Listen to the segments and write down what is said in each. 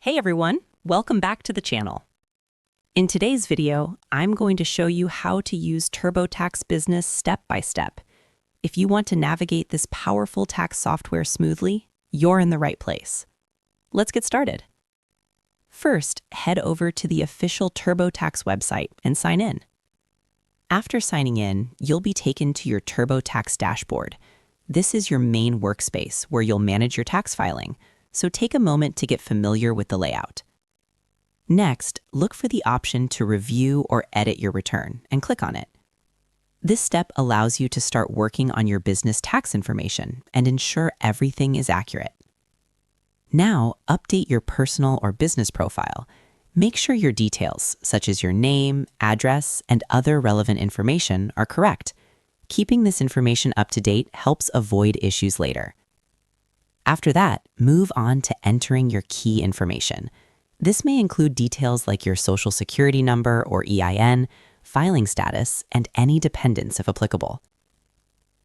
Hey everyone, welcome back to the channel. In today's video, I'm going to show you how to use TurboTax Business step by step. If you want to navigate this powerful tax software smoothly, you're in the right place. Let's get started. First, head over to the official TurboTax website and sign in. After signing in, you'll be taken to your TurboTax dashboard. This is your main workspace where you'll manage your tax filing, so take a moment to get familiar with the layout. Next, look for the option to review or edit your return and click on it. This step allows you to start working on your business tax information and ensure everything is accurate. Now, update your personal or business profile. Make sure your details, such as your name, address, and other relevant information, are correct. Keeping this information up to date helps avoid issues later. After that, move on to entering your key information. This may include details like your Social Security number or EIN, filing status, and any dependents if applicable.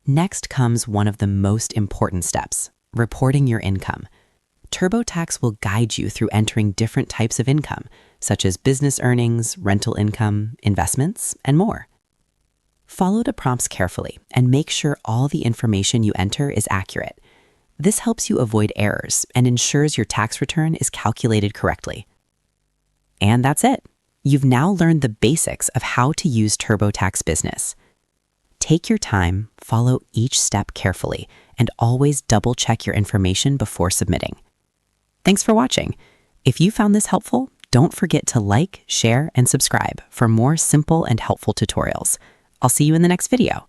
Next comes one of the most important steps, reporting your income. TurboTax will guide you through entering different types of income, such as business earnings, rental income, investments, and more. Follow the prompts carefully and make sure all the information you enter is accurate. This helps you avoid errors and ensures your tax return is calculated correctly. And that's it. You've now learned the basics of how to use TurboTax Business. Take your time, follow each step carefully, and always double-check your information before submitting. Thanks for watching. If you found this helpful, don't forget to like, share, and subscribe for more simple and helpful tutorials. I'll see you in the next video.